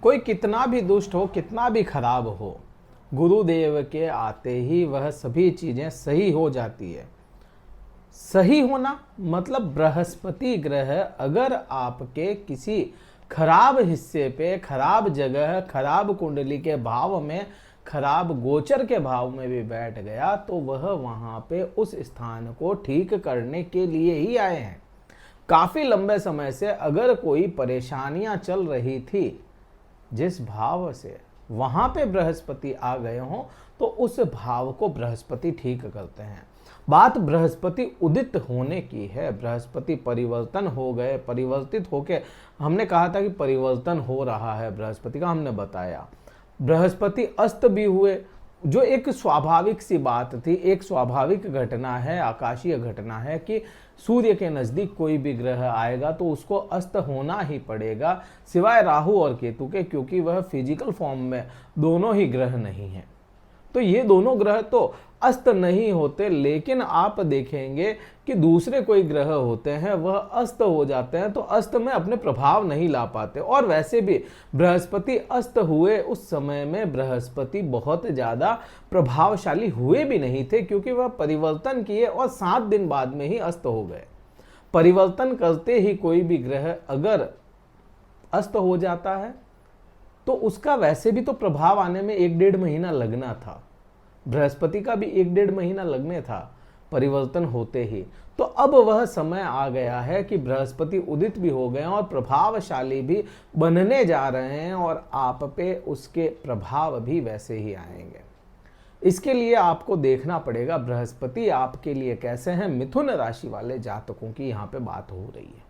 कोई कितना भी दुष्ट हो, कितना भी खराब हो, गुरुदेव के आते ही वह सभी चीजें सही हो जाती है। सही होना मतलब बृहस्पति ग्रह अगर आपके किसी खराब हिस्से पे, खराब जगह, खराब कुंडली के भाव में, खराब गोचर के भाव में भी बैठ गया तो वह वहां पे उस स्थान को ठीक करने के लिए ही आए हैं। काफी लंबे समय से अगर कोई परेशानियां चल रही थी, जिस भाव से वहां पे बृहस्पति आ गए हों तो उस भाव को बृहस्पति ठीक करते हैं। बात बृहस्पति उदित होने की है। बृहस्पति परिवर्तन हो गए, परिवर्तित होके, हमने कहा था कि परिवर्तन हो रहा है बृहस्पति का, हमने बताया। बृहस्पति अस्त भी हुए, जो एक स्वाभाविक सी बात थी, एक स्वाभाविक घटना है, आकाशीय घटना है कि सूर्य के नजदीक कोई भी ग्रह आएगा तो उसको अस्त होना ही पड़ेगा, सिवाय राहु और केतु के, क्योंकि वह फिजिकल फॉर्म में दोनों ही ग्रह नहीं हैं। तो ये दोनों ग्रह तो अस्त नहीं होते, लेकिन आप देखेंगे कि दूसरे कोई ग्रह होते हैं वह अस्त हो जाते हैं, तो अस्त में अपने प्रभाव नहीं ला पाते। और वैसे भी बृहस्पति अस्त हुए उस समय में बृहस्पति बहुत ज्यादा प्रभावशाली हुए भी नहीं थे, क्योंकि वह परिवर्तन किए और 7 दिन बाद में ही अस्त हो गए। परिवर्तन करते ही कोई भी ग्रह अगर अस्त हो जाता है तो उसका वैसे भी तो प्रभाव आने में 1-1.5 महीना लगना था। बृहस्पति का भी 1-1.5 महीना लगने था परिवर्तन होते ही। तो अब वह समय आ गया है कि बृहस्पति उदित भी हो गए और प्रभावशाली भी बनने जा रहे हैं, और आप पे उसके प्रभाव भी वैसे ही आएंगे। इसके लिए आपको देखना पड़ेगा बृहस्पति आपके लिए कैसे हैं। मिथुन राशि वाले जातकों की यहाँ पे बात हो रही है।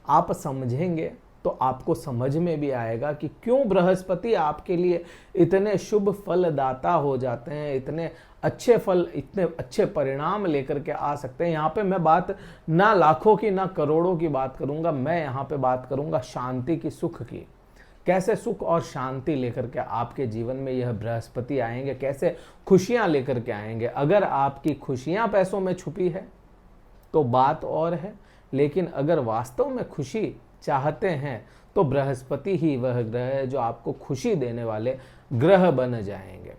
आप समझेंगे तो आपको समझ में भी आएगा कि क्यों बृहस्पति आपके लिए इतने शुभ फलदाता हो जाते हैं, इतने अच्छे फल, इतने अच्छे परिणाम लेकर के आ सकते हैं। यहाँ पे मैं बात ना लाखों की ना करोड़ों की बात करूंगा, मैं यहाँ पे बात करूंगा शांति की, सुख की। कैसे सुख और शांति लेकर के आपके जीवन में यह बृहस्पति आएंगे, कैसे खुशियां लेकर के आएंगे। अगर आपकी खुशियां पैसों में छुपी है तो बात और है, लेकिन अगर वास्तव में खुशी चाहते हैं तो बृहस्पति ही वह ग्रह है जो आपको खुशी देने वाले ग्रह बन जाएंगे।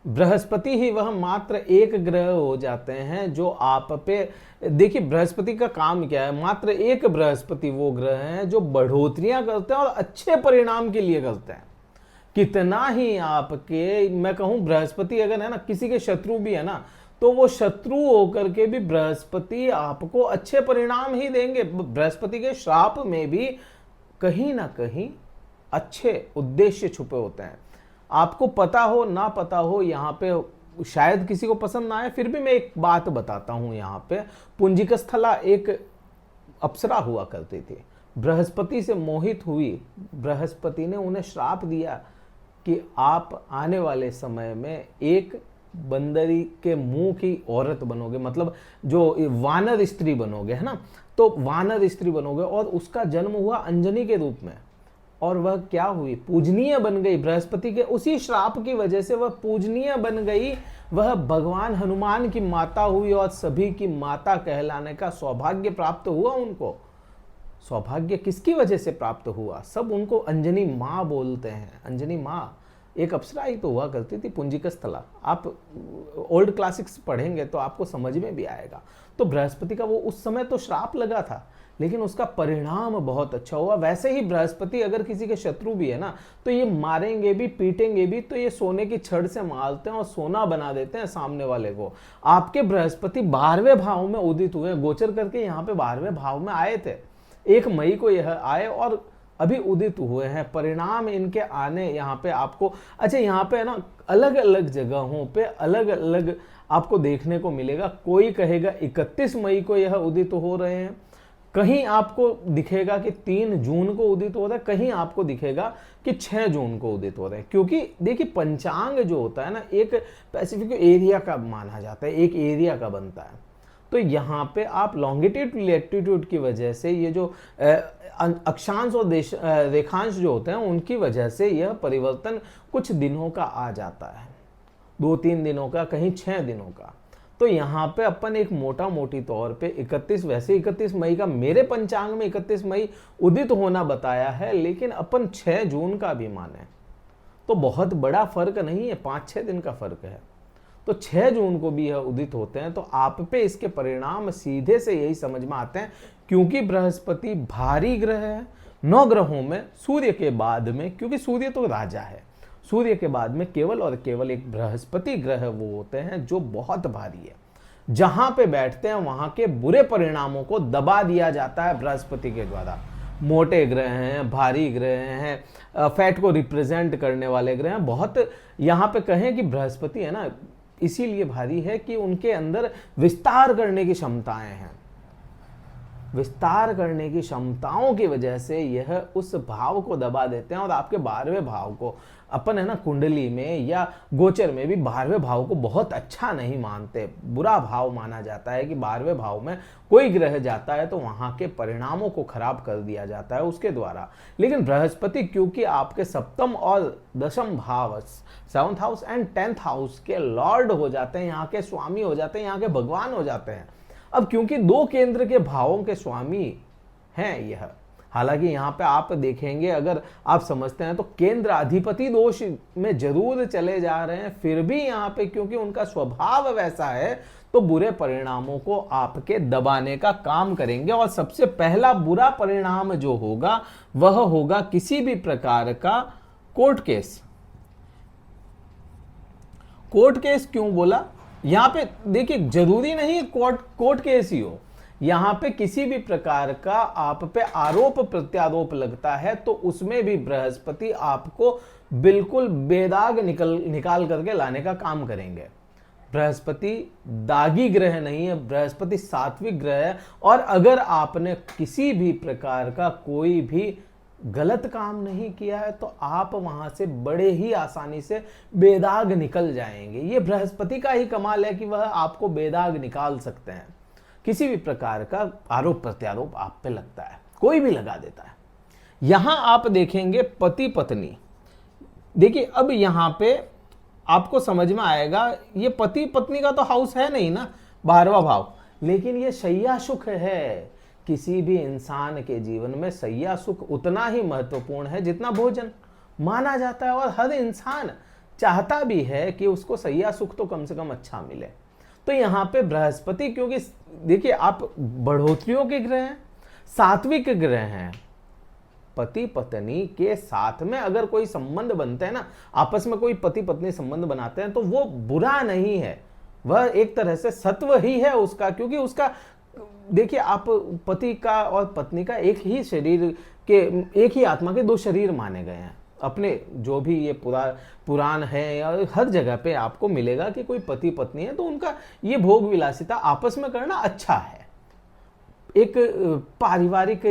बृहस्पति ही वह मात्र एक ग्रह हो जाते हैं जो आप पे, देखिए बृहस्पति का काम क्या है, मात्र एक बृहस्पति वो ग्रह हैं जो बढ़ोतरियां करते हैं और अच्छे परिणाम के लिए करते हैं। कितना ही आपके, मैं कहूं बृहस्पति अगर है ना, किसी के शत्रु भी है ना, तो वो शत्रु होकर के भी बृहस्पति आपको अच्छे परिणाम ही देंगे। बृहस्पति के श्राप में भी कहीं ना कहीं अच्छे उद्देश्य छुपे होते हैं। आपको पता हो ना पता हो, यहाँ पे शायद किसी को पसंद ना आए, फिर भी मैं एक बात बताता हूं। यहाँ पे पुंजिक स्थला एक अप्सरा हुआ करती थी, बृहस्पति से मोहित हुई। बृहस्पति ने उन्हें श्राप दिया कि आप आने वाले समय में एक बंदरी के मुंह की औरत बनोगे, मतलब जो वानर स्त्री बनोगे, है ना, तो वानर स्त्री बनोगे। और उसका जन्म हुआ अंजनी के रूप में, और वह क्या हुई, पूजनीय बन गई। बृहस्पति के उसी श्राप की वजह से वह पूजनीय बन गई। वह भगवान हनुमान की माता हुई और सभी की माता कहलाने का सौभाग्य प्राप्त हुआ उनको। सौभाग्य किसकी वजह से प्राप्त हुआ, सब उनको अंजनी माँ बोलते हैं। अंजनी माँ एक अप्सरा ही तो हुआ करती थी, पुंजिक स्थला। आप ओल्ड क्लासिक्स पढ़ेंगे तो आपको समझ में भी आएगा। तो बृहस्पति का वो उस समय तो श्राप लगा था, लेकिन उसका परिणाम बहुत अच्छा हुआ। वैसे ही बृहस्पति अगर किसी के शत्रु भी है ना, तो ये मारेंगे भी, पीटेंगे भी, तो ये सोने की छड़ से मारते हैं और सोना बना देते हैं सामने वाले को। आपके बृहस्पति 12वें भाव में उदित हुए, गोचर करके यहाँ पे 12वें भाव में आए थे। 1 मई को यह आए और अभी उदित हुए हैं। परिणाम इनके आने यहाँ पे आपको, अच्छा यहाँ पे है ना, अलग अलग जगहों पे अलग अलग आपको देखने को मिलेगा। कोई कहेगा 31 मई को यह उदित हो रहे हैं, कहीं आपको दिखेगा कि 3 जून को उदित हो रहा है, कहीं आपको दिखेगा कि 6 जून को उदित हो रहे हैं। क्योंकि देखिए पंचांग जो होता है ना, एक स्पेसिफिक एरिया का माना जाता है, एक एरिया का बनता है। तो यहाँ पे आप लॉन्गिट्यूड लैटिट्यूड की वजह से ये जो अक्षांश और रेखांश जो होते हैं उनकी वजह से यह परिवर्तन कुछ दिनों का आ जाता है, 2-3 दिनों का, कहीं 6 दिनों का। तो यहाँ पे अपन एक मोटा मोटी तौर पे 31, वैसे 31 मई का मेरे पंचांग में 31 मई उदित होना बताया है, लेकिन अपन 6 जून का भी माने तो बहुत बड़ा फर्क नहीं है, 5-6 दिन का फर्क है। तो 6 जून को भी यह उदित होते हैं, तो आप पे इसके परिणाम सीधे से यही समझ में आते हैं, क्योंकि बृहस्पति भारी ग्रह है 9 ग्रहों में, सूर्य के बाद में, क्योंकि सूर्य तो राजा है, सूर्य के बाद में केवल और केवल एक बृहस्पति ग्रह वो होते हैं जो बहुत भारी है। जहां पे बैठते हैं वहां के बुरे परिणामों को दबा दिया जाता है बृहस्पति के द्वारा। मोटे ग्रह हैं, भारी ग्रह हैं, फैट को रिप्रेजेंट करने वाले ग्रह हैं, बहुत यहाँ पे कहें कि बृहस्पति है ना इसीलिए भारी है कि उनके अंदर विस्तार करने की क्षमताएं हैं। विस्तार करने की क्षमताओं की वजह से यह उस भाव को दबा देते हैं, और आपके 12वें भाव को अपन है ना कुंडली में या गोचर में भी 12वें भाव को बहुत अच्छा नहीं मानते, बुरा भाव माना जाता है कि 12वें भाव में कोई ग्रह जाता है तो वहां के परिणामों को खराब कर दिया जाता है उसके द्वारा। लेकिन बृहस्पति क्योंकि आपके सप्तम और दशम भाव 7th house and 10th house के लॉर्ड हो जाते हैं, यहाँ के स्वामी हो जाते हैं, यहाँ के भगवान हो जाते हैं। अब क्योंकि 2 केंद्र के भावों के स्वामी हैं यह, हालांकि यहाँ पे आप देखेंगे अगर आप समझते हैं तो केंद्र अधिपति दोष में जरूर चले जा रहे हैं, फिर भी यहाँ पे क्योंकि उनका स्वभाव वैसा है तो बुरे परिणामों को आपके दबाने का काम करेंगे। और सबसे पहला बुरा परिणाम जो होगा वह होगा किसी भी प्रकार का कोर्ट केस। कोर्ट केस क्यों बोला, यहाँ पे देखिए जरूरी नहीं कोर्ट केस ही हो, यहाँ पे किसी भी प्रकार का आप पे आरोप प्रत्यारोप लगता है तो उसमें भी बृहस्पति आपको बिल्कुल बेदाग निकाल करके लाने का काम करेंगे। बृहस्पति दागी ग्रह नहीं है, बृहस्पति सात्विक ग्रह है, और अगर आपने किसी भी प्रकार का कोई भी गलत काम नहीं किया है तो आप वहां से बड़े ही आसानी से बेदाग निकल जाएंगे। ये बृहस्पति का ही कमाल है कि वह आपको बेदाग निकाल सकते हैं। किसी भी प्रकार का आरोप प्रत्यारोप आप पे लगता है, कोई भी लगा देता है। यहां आप देखेंगे पति पत्नी, देखिए अब यहां पे आपको समझ में आएगा, ये पति पत्नी का तो हाउस है नहीं ना 12वां भाव, लेकिन ये शैया सुख है। किसी भी इंसान के जीवन में शैया सुख उतना ही महत्वपूर्ण है जितना भोजन माना जाता है, और हर इंसान चाहता भी है कि उसको शैया सुख तो कम से कम अच्छा मिले। तो यहाँ पे बृहस्पति क्योंकि देखिए आप बढ़ोतरियों के ग्रह हैं, सात्विक ग्रह हैं, पति पत्नी के साथ में अगर कोई संबंध बनते हैं ना, आपस में कोई पति पत्नी संबंध बनाते हैं तो वो बुरा नहीं है, वह एक तरह से सत्व ही है उसका, क्योंकि उसका देखिए आप पति का और पत्नी का एक ही शरीर के, एक ही आत्मा के 2 शरीर माने गए हैं। अपने जो भी ये पुराण है या हर जगह पे आपको मिलेगा कि कोई पति पत्नी है तो उनका ये भोग विलासिता आपस में करना अच्छा है, एक पारिवारिक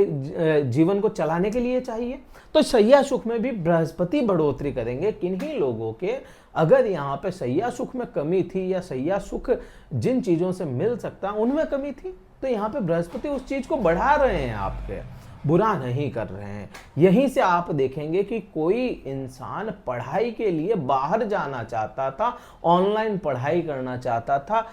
जीवन को चलाने के लिए चाहिए। तो शैया सुख में भी बृहस्पति बढ़ोतरी करेंगे। किन्हीं लोगों के अगर यहाँ पे शैया सुख में कमी थी या शैया सुख जिन चीजों से मिल सकता उनमें कमी थी, तो यहाँ पे बृहस्पति उस चीज को बढ़ा रहे हैं, आपके बुरा नहीं कर रहे हैं। यहीं से आप देखेंगे कि कोई इंसान पढ़ाई के लिए बाहर जाना चाहता था, ऑनलाइन पढ़ाई करना चाहता था,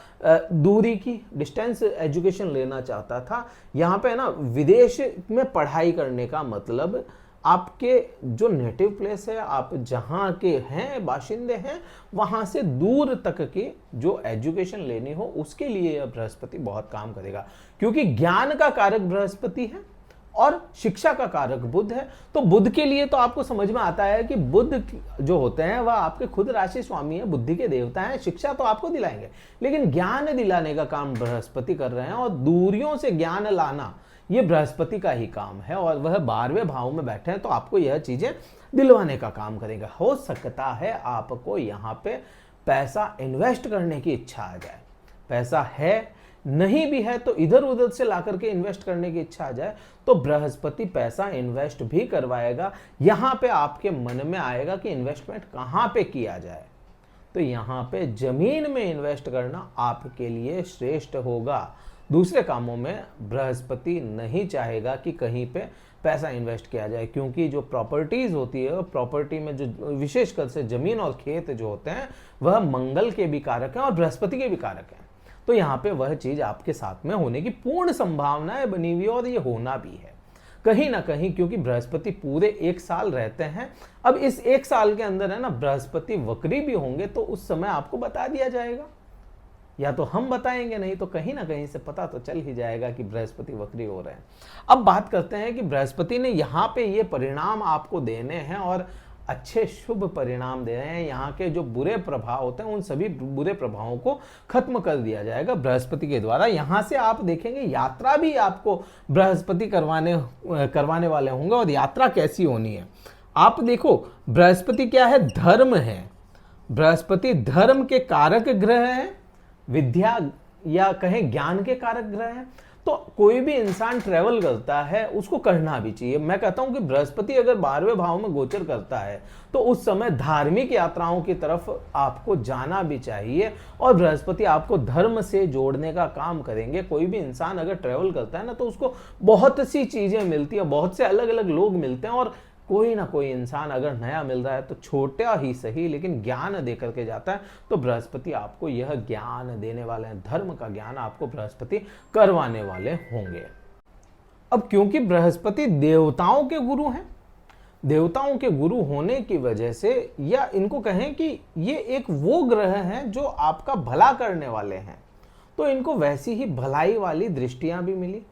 दूरी की डिस्टेंस एजुकेशन लेना चाहता था। यहाँ पे ना विदेश में पढ़ाई करने का मतलब आपके जो नेटिव प्लेस है, आप जहाँ के हैं बाशिंदे हैं, वहाँ से दूर तक की जो एजुकेशन लेनी हो उसके लिए बृहस्पति बहुत काम करेगा, क्योंकि ज्ञान का कारक बृहस्पति है और शिक्षा का कारक बुध है। तो बुध के लिए तो आपको समझ में आता है कि बुध जो होते हैं वह आपके खुद राशि स्वामी है, बुद्धि के देवता हैं, शिक्षा तो आपको दिलाएंगे, लेकिन ज्ञान दिलाने का काम बृहस्पति कर रहे हैं, और दूरियों से ज्ञान लाना ये बृहस्पति का ही काम है, और वह 12वें भाव में बैठे हैं तो आपको यह चीजें दिलवाने का काम करेगा। हो सकता है आपको यहाँ पे पैसा इन्वेस्ट करने की इच्छा आ जाए, पैसा है नहीं भी है तो इधर उधर से ला करके इन्वेस्ट करने की इच्छा आ जाए, तो बृहस्पति पैसा इन्वेस्ट भी करवाएगा। यहाँ पे आपके मन में आएगा कि इन्वेस्टमेंट कहाँ पे किया जाए, तो यहाँ पे जमीन में इन्वेस्ट करना आपके लिए श्रेष्ठ होगा। दूसरे कामों में बृहस्पति नहीं चाहेगा कि कहीं पे पैसा इन्वेस्ट किया जाए, क्योंकि जो प्रॉपर्टीज होती है, प्रॉपर्टी में जो विशेषकर से जमीन और खेत जो होते हैं वह मंगल के भी कारक हैं और बृहस्पति के भी कारक हैं। तो यहाँ पे वह चीज आपके साथ में होने की पूर्ण संभावनाएं बनी हुई है और ये होना भी है कहीं ना कहीं, क्योंकि बृहस्पति पूरे 1 साल रहते हैं। अब इस 1 साल के अंदर है ना बृहस्पति वक्री भी होंगे, तो उस समय आपको बता दिया जाएगा, या तो हम बताएंगे, नहीं तो कहीं ना कहीं से पता तो चल ही जाएगा कि बृहस्पति वक्री हो रहे हैं। अब बात करते हैं कि बृहस्पति ने यहाँ पे ये परिणाम आपको देने हैं और अच्छे शुभ परिणाम दे रहे हैं। यहाँ के जो बुरे प्रभाव होते हैं उन सभी बुरे प्रभावों को खत्म कर दिया जाएगा बृहस्पति के द्वारा। यहाँ से आप देखेंगे यात्रा भी आपको बृहस्पति करवाने वाले होंगे। और यात्रा कैसी होनी है आप देखो, बृहस्पति क्या है, धर्म है। बृहस्पति धर्म के कारक ग्रह है, विद्या या कहें ज्ञान के कारक ग्रह है। तो कोई भी इंसान ट्रेवल करता है उसको करना भी चाहिए। मैं कहता हूं कि बृहस्पति अगर 12वें भाव में गोचर करता है तो उस समय धार्मिक यात्राओं की तरफ आपको जाना भी चाहिए और बृहस्पति आपको धर्म से जोड़ने का काम करेंगे। कोई भी इंसान अगर ट्रेवल करता है ना तो उसको बहुत सी चीजें मिलती है, बहुत से अलग अलग लोग मिलते हैं और कोई ना कोई इंसान अगर नया मिल रहा है तो छोटा ही सही लेकिन ज्ञान दे करके जाता है। तो बृहस्पति आपको यह ज्ञान देने वाले हैं, धर्म का ज्ञान आपको बृहस्पति करवाने वाले होंगे। अब क्योंकि बृहस्पति देवताओं के गुरु हैं, देवताओं के गुरु होने की वजह से या इनको कहें कि ये एक वो ग्रह हैं जो आपका भला करने वाले हैं, तो इनको वैसी ही भलाई वाली दृष्टियां भी मिली।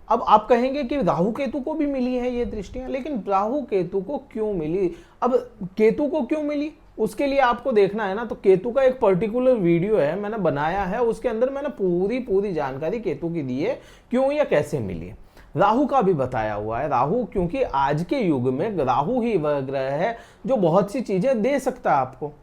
अब आप कहेंगे कि राहु केतु को भी मिली है ये दृष्टियां, लेकिन राहु केतु को क्यों मिली? अब केतु को क्यों मिली उसके लिए आपको देखना है ना, तो केतु का एक पर्टिकुलर वीडियो है मैंने बनाया है, उसके अंदर मैंने पूरी जानकारी केतु की दी है क्यों या कैसे मिली। राहु का भी बताया हुआ है। राहु क्योंकि आज के युग में राहु ही वह ग्रह है जो बहुत सी चीजें दे सकता है आपको।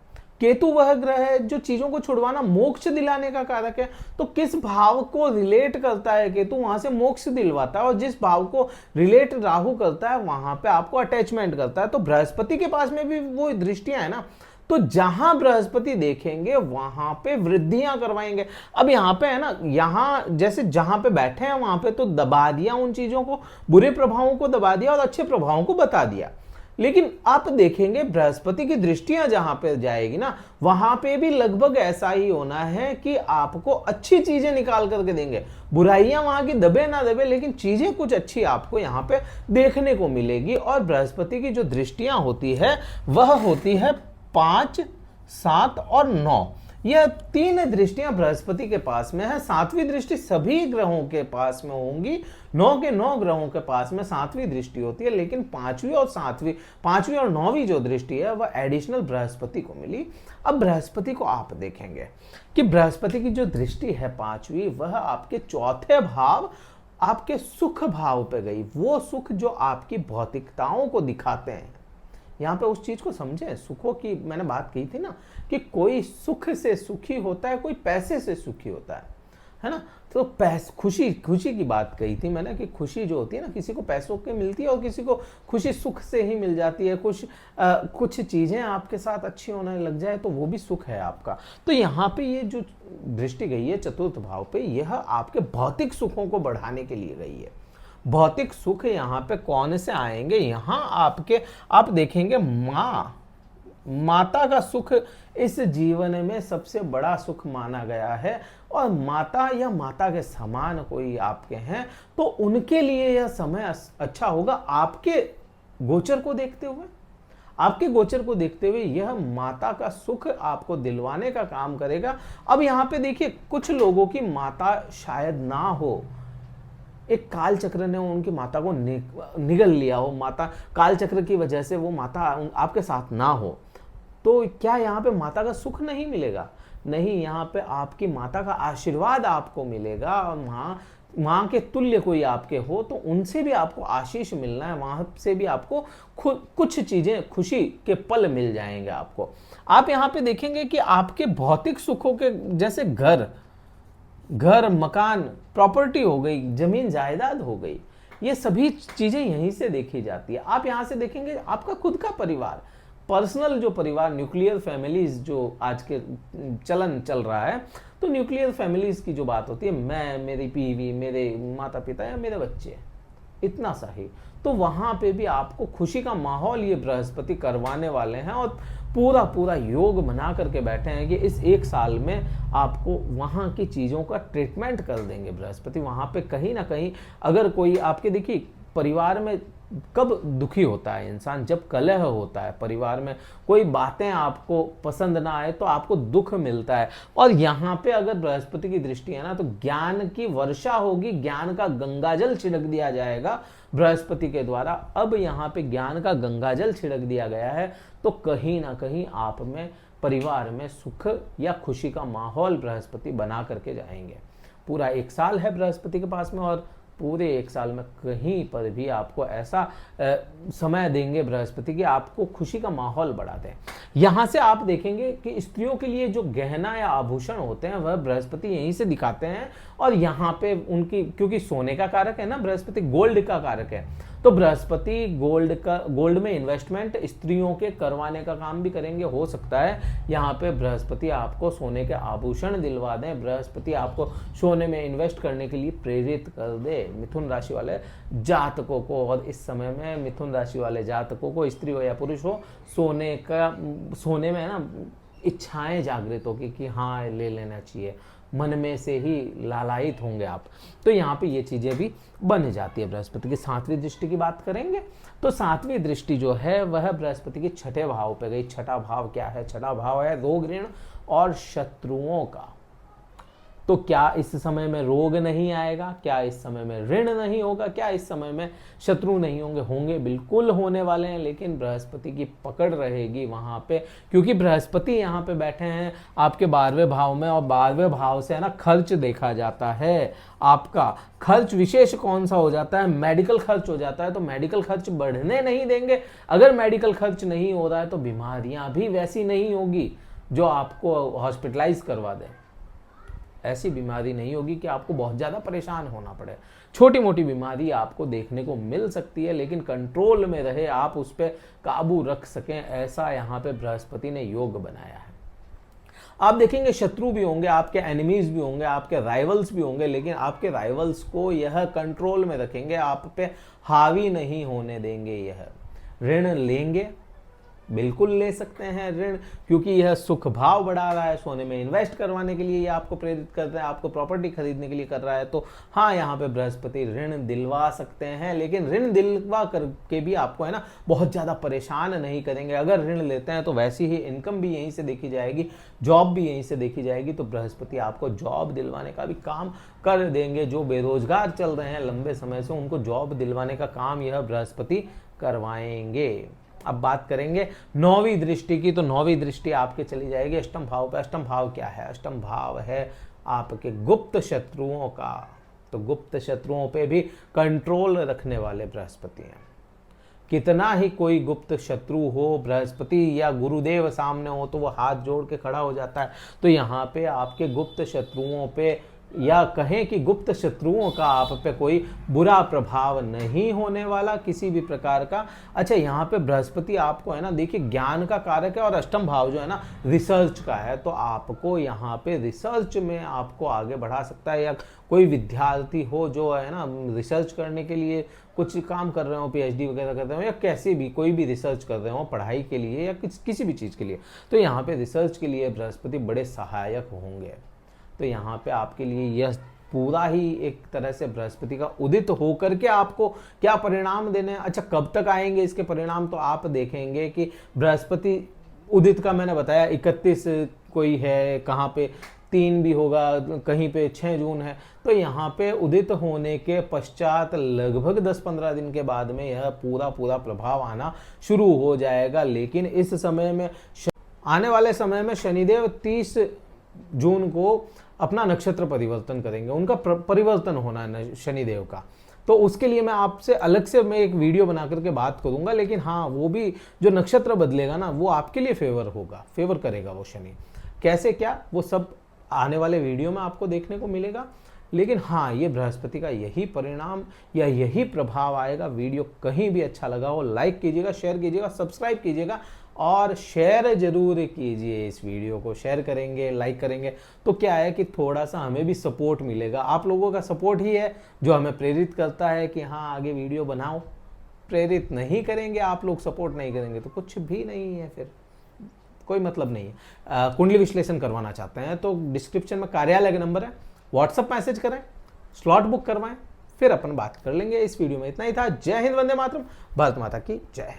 केतु वह ग्रह है जो चीजों को छुड़वाना, मोक्ष दिलाने का कारक है। तो किस भाव को रिलेट करता है केतु, वहां से मोक्ष दिलवाता है, और जिस भाव को रिलेट राहु करता है वहां पे आपको अटैचमेंट करता है। तो बृहस्पति के पास में भी वो दृष्टियां है ना, तो जहां बृहस्पति देखेंगे वहां पे वृद्धियां करवाएंगे। अब यहाँ पे है ना, यहां जैसे जहां पे बैठे हैं वहां पे तो दबा दिया उन चीजों को, बुरे प्रभावों को दबा दिया और अच्छे प्रभावों को बता दिया। लेकिन आप देखेंगे बृहस्पति की दृष्टियां जहां पे जाएगी ना, वहां पे भी लगभग ऐसा ही होना है कि आपको अच्छी चीजें निकाल करके देंगे। बुराइयां वहां की दबे ना दबे, लेकिन चीजें कुछ अच्छी आपको यहां पे देखने को मिलेगी। और बृहस्पति की जो दृष्टियां होती है वह होती है 5, 7 और 9। यह 3 दृष्टियां बृहस्पति के पास में है। 7वीं दृष्टि सभी ग्रहों के पास में होंगी, 9 के 9 ग्रहों के पास में 7वीं दृष्टि होती है, लेकिन 5वीं और 9वीं जो दृष्टि है वह एडिशनल बृहस्पति को मिली। अब बृहस्पति को आप देखेंगे कि बृहस्पति की जो दृष्टि है 5वीं, वह आपके चौथे भाव, आपके सुख भाव पे गई। वो सुख जो आपकी भौतिकताओं को दिखाते हैं। यहाँ पे उस चीज को समझे, सुखों की मैंने बात की थी ना कि कोई सुख से सुखी होता है, कोई पैसे से सुखी होता है ना। तो खुशी की बात कही थी मैंने कि खुशी जो होती है ना, किसी को पैसों के मिलती है और किसी को खुशी सुख से ही मिल जाती है। कुछ चीजें आपके साथ अच्छी होने लग जाए तो वो भी सुख है आपका। तो यहाँ पे ये जो दृष्टि गई है चतुर्थ भाव पे, यह आपके भौतिक सुखों को बढ़ाने के लिए गई है। भौतिक सुख यहाँ पे कौन से आएंगे, यहाँ आप देखेंगे माता का सुख इस जीवन में सबसे बड़ा सुख माना गया है। और माता या माता के समान कोई आपके हैं तो उनके लिए यह समय अच्छा होगा। आपके गोचर को देखते हुए यह माता का सुख आपको दिलवाने का काम करेगा। अब यहाँ पे देखिए, कुछ लोगों की माता शायद ना हो, एक काल चक्र ने उनकी माता को निगल लिया हो, माता काल चक्र की वजह से वो माता आपके साथ ना हो, तो क्या यहाँ पे माता का सुख नहीं मिलेगा? नहीं, यहाँ पे आपकी माता का आशीर्वाद आपको मिलेगा। और माँ के तुल्य कोई आपके हो तो उनसे भी आपको आशीष मिलना है, वहां से भी आपको कुछ चीजें, खुशी के पल मिल जाएंगे आपको। आप यहाँ पे देखेंगे कि आपके भौतिक सुखों के जैसे घर, मकान, प्रॉपर्टी हो गई, जमीन जायदाद हो गई, ये सभी चीजें यहीं से देखी जाती है। आप यहां से देखेंगे आपका खुद का परिवार, पर्सनल जो परिवार, न्यूक्लियर फैमिलीज जो आज के चलन चल रहा है, तो न्यूक्लियर फैमिलीज की जो बात होती है, मैं, मेरी बीवी, मेरे माता पिता या मेरे बच्चे, इतना सा ही। तो वहां पे भी आपको खुशी का माहौल ये बृहस्पति करवाने वाले हैं और पूरा पूरा योग बना करके बैठे हैं कि इस एक साल में आपको वहां की चीजों का ट्रीटमेंट कर देंगे बृहस्पति। वहां पे कहीं ना कहीं अगर कोई आपके, देखिए परिवार में कब दुखी होता है इंसान, जब कलह होता है परिवार में, कोई बातें आपको पसंद ना आए तो आपको दुख मिलता है। और यहाँ पे अगर बृहस्पति की दृष्टि है ना तो ज्ञान की वर्षा होगी, ज्ञान का गंगाजल छिड़क दिया जाएगा बृहस्पति के द्वारा। अब यहाँ पे ज्ञान का गंगाजल छिड़क दिया गया है तो कहीं ना कहीं आप में, परिवार में सुख या खुशी का माहौल बृहस्पति बना करके जाएंगे। पूरा एक साल है बृहस्पति के पास में और पूरे एक साल में कहीं पर भी आपको ऐसा समय देंगे बृहस्पति कि आपको खुशी का माहौल बढ़ा दें। यहाँ से आप देखेंगे कि स्त्रियों के लिए जो गहना या आभूषण होते हैं वह बृहस्पति यहीं से दिखाते हैं। और यहाँ पे उनकी, क्योंकि सोने का कारक है ना बृहस्पति, गोल्ड का कारक है, तो बृहस्पति गोल्ड में इन्वेस्टमेंट स्त्रियों के करवाने का काम भी करेंगे। हो सकता है यहाँ पे बृहस्पति आपको सोने के आभूषण दिलवा दें, बृहस्पति आपको सोने में इन्वेस्ट करने के लिए प्रेरित कर दे मिथुन राशि वाले जातकों को। और इस समय में मिथुन राशि वाले जातकों को, स्त्री हो या पुरुष हो, सोने में ना इच्छाएं जागृत होगी कि हाँ ले लेना चाहिए, मन में से ही लालायित होंगे आप। तो यहाँ पे ये चीजें भी बन जाती है। बृहस्पति की 7वीं दृष्टि की बात करेंगे तो 7वीं दृष्टि जो है वह बृहस्पति के 6ठे भाव पे गई। 6ठा भाव क्या है? 6ठा भाव है रोग, ऋण और शत्रुओं का। तो क्या इस समय में रोग नहीं आएगा? क्या इस समय में ऋण नहीं होगा? क्या इस समय में शत्रु नहीं होंगे? होंगे, बिल्कुल होने वाले हैं, लेकिन बृहस्पति की पकड़ रहेगी वहां पे, क्योंकि बृहस्पति यहाँ पे बैठे हैं आपके 12वें भाव में। और 12वें भाव से है ना खर्च देखा जाता है। आपका खर्च विशेष कौन सा हो जाता है? मेडिकल खर्च हो जाता है। तो मेडिकल खर्च बढ़ने नहीं देंगे। अगर मेडिकल खर्च नहीं हो रहा है तो बीमारियां भी वैसी नहीं होगी जो आपको हॉस्पिटलाइज करवा दे। ऐसी बीमारी नहीं होगी कि आपको बहुत ज़्यादा परेशान होना पड़े। छोटी मोटी बीमारी आपको देखने को मिल सकती है, लेकिन कंट्रोल में रहे, आप उस पर काबू रख सकें, ऐसा यहाँ पे बृहस्पति ने योग बनाया है। आप देखेंगे शत्रु भी होंगे, आपके एनिमीज भी होंगे, आपके राइवल्स भी होंगे, लेकिन आपके राइवल्स को यह कंट्रोल में रखेंगे, आप पे हावी नहीं होने देंगे। यह ऋण लेंगे, बिल्कुल ले सकते हैं ऋण, क्योंकि यह सुख भाव बढ़ा रहा है, सोने में इन्वेस्ट करवाने के लिए ये आपको प्रेरित कर रहा है, आपको प्रॉपर्टी खरीदने के लिए कर रहा है। तो हाँ, यहाँ पे बृहस्पति ऋण दिलवा सकते हैं, लेकिन ऋण दिलवा करके भी आपको है ना बहुत ज़्यादा परेशान नहीं करेंगे। अगर ऋण लेते हैं तो वैसी ही इनकम भी यहीं से देखी जाएगी, जॉब भी यहीं से देखी जाएगी। तो बृहस्पति आपको जॉब दिलवाने का भी काम कर देंगे। जो बेरोजगार चल रहे हैं लंबे समय से, उनको जॉब दिलवाने का काम यह बृहस्पति करवाएंगे। अब बात करेंगे 9वीं दृष्टि की। तो 9वीं दृष्टि आपके चली जाएगी अष्टम भाव पे। अष्टम भाव क्या है? अष्टम भाव है आपके गुप्त शत्रुओं का। तो गुप्त शत्रुओं पे भी कंट्रोल रखने वाले बृहस्पति हैं। कितना ही कोई गुप्त शत्रु हो, बृहस्पति या गुरुदेव सामने हो तो वो हाथ जोड़ के खड़ा हो जाता है। तो यहाँ पे आपके गुप्त शत्रुओं पे, या कहें कि गुप्त शत्रुओं का आप पे कोई बुरा प्रभाव नहीं होने वाला किसी भी प्रकार का। अच्छा, यहाँ पे बृहस्पति आपको है ना, देखिए ज्ञान का कारक है और अष्टम भाव जो है ना रिसर्च का है। तो आपको यहाँ पे रिसर्च में आपको आगे बढ़ा सकता है। या कोई विद्यार्थी हो जो है ना रिसर्च करने के लिए कुछ काम कर रहे हो, PhD वगैरह कर रहे हो, या कैसे भी कोई भी रिसर्च कर रहे हो पढ़ाई के लिए या किसी भी चीज़ के लिए, तो यहाँ पे रिसर्च के लिए बृहस्पति बड़े सहायक होंगे। तो यहाँ पे आपके लिए यह पूरा ही एक तरह से बृहस्पति का उदित होकर के आपको क्या परिणाम देने हैं। अच्छा, कब तक आएंगे इसके परिणाम? तो आप देखेंगे कि बृहस्पति उदित का मैंने बताया 31 कोई है, कहाँ पे 3 भी होगा, कहीं पे 6 जून है। तो यहाँ पे उदित होने के पश्चात लगभग 10-15 दिन के बाद में यह पूरा प्रभाव आना शुरू हो जाएगा। लेकिन इस समय में, आने वाले समय में शनिदेव 30 जून को अपना नक्षत्र परिवर्तन करेंगे। उनका परिवर्तन होना है शनिदेव का। तो उसके लिए मैं आपसे अलग से मैं एक वीडियो बना करके बात करूंगा। लेकिन हाँ, वो भी जो नक्षत्र बदलेगा ना वो आपके लिए फेवर करेगा वो शनि। कैसे क्या, वो सब आने वाले वीडियो में आपको देखने को मिलेगा। लेकिन हाँ, ये बृहस्पति का यही परिणाम या यही प्रभाव आएगा। वीडियो कहीं भी अच्छा लगा हो लाइक कीजिएगा, शेयर कीजिएगा, सब्सक्राइब कीजिएगा और शेयर जरूर कीजिए। इस वीडियो को शेयर करेंगे, लाइक करेंगे तो क्या है कि थोड़ा सा हमें भी सपोर्ट मिलेगा। आप लोगों का सपोर्ट ही है जो हमें प्रेरित करता है कि हाँ आगे वीडियो बनाओ। प्रेरित नहीं करेंगे, आप लोग सपोर्ट नहीं करेंगे तो कुछ भी नहीं है, फिर कोई मतलब नहीं है। कुंडली विश्लेषण करवाना चाहते हैं तो डिस्क्रिप्शन में कार्यालय का नंबर है, व्हाट्सएप मैसेज करें, स्लॉट बुक करवाएं, फिर अपन बात कर लेंगे। इस वीडियो में इतना ही था। जय हिंद, वंदे मातरम, भारत माता की जय।